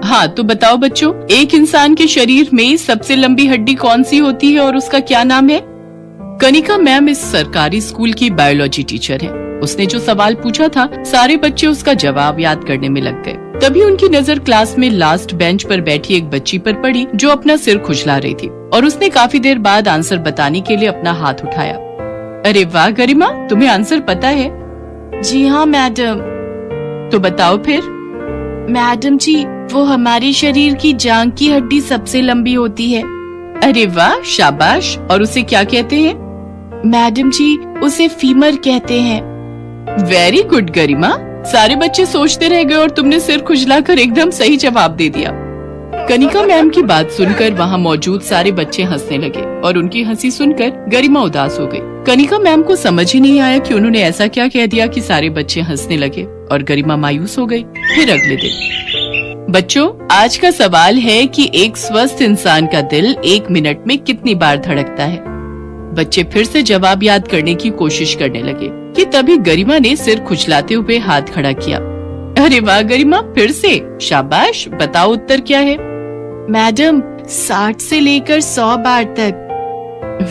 हाँ तो बताओ बच्चों, एक इंसान के शरीर में सबसे लंबी हड्डी कौन सी होती है और उसका क्या नाम है? कनिका मैम इस सरकारी स्कूल की बायोलॉजी टीचर है। उसने जो सवाल पूछा था, सारे बच्चे उसका जवाब याद करने में लग गए। तभी उनकी नजर क्लास में लास्ट बेंच पर बैठी एक बच्ची पर पड़ी जो अपना सिर खुजला रही थी, और उसने काफी देर बाद आंसर बताने के लिए अपना हाथ उठाया। अरे वाह गरिमा, तुम्हें आंसर पता है? जी हाँ मैडम। तो बताओ फिर। मैडम जी, वो हमारे शरीर की जांघ की हड्डी सबसे लंबी होती है। अरे वाह, शाबाश। और उसे क्या कहते हैं? मैडम जी, उसे फीमर कहते हैं। वेरी गुड गरिमा। सारे बच्चे सोचते रह गए और तुमने सिर खुजलाकर एकदम सही जवाब दे दिया। कनिका मैम की बात सुनकर वहाँ मौजूद सारे बच्चे हंसने लगे और उनकी हंसी सुनकर गरिमा उदास हो गई। कनिका मैम को समझ ही नहीं आया कि उन्होंने ऐसा क्या कह दिया कि सारे बच्चे हंसने लगे और गरिमा मायूस हो गई। फिर अगले दिन, बच्चों आज का सवाल है कि एक स्वस्थ इंसान का दिल 1 मिनट में कितनी बार धड़कता है? बच्चे फिर से जवाब याद करने की कोशिश करने लगे कि तभी गरिमा ने सिर खुजलाते हुए हाथ खड़ा किया। अरे वाह गरिमा, फिर से शाबाश। बताओ उत्तर क्या है? मैडम, 60 से लेकर 100 बार तक।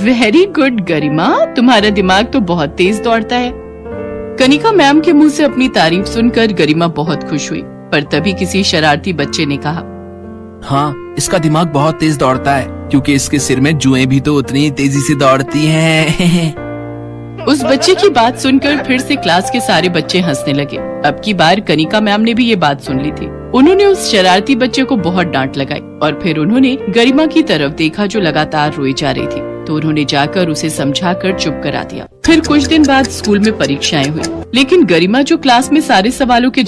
वेरी गुड गरिमा, तुम्हारा दिमाग तो बहुत तेज दौड़ता है। कनिका मैम के मुंह से अपनी तारीफ सुनकर गरिमा बहुत खुश हुई, पर तभी किसी शरारती बच्चे ने कहा, हाँ, इसका दिमाग बहुत तेज दौड़ता है क्योंकि इसके सिर में जुएं भी तो उतनी तेजी से दौड़ती हैं। उस बच्चे की बात सुनकर फिर से क्लास के सारे बच्चे हंसने लगे। अब की बार कनिका मैम ने भी ये बात सुन ली थी। उन्होंने उस शरारती बच्चे को बहुत डांट लगाई और फिर उन्होंने गरिमा की तरफ देखा जो लगातार रोई जा रही थी, तो उन्होंने जाकर उसे समझाकर चुप करा दिया। फिर कुछ दिन बाद स्कूल में परीक्षाएं हुई, लेकिन गरिमा जो क्लास में सारे सवालों के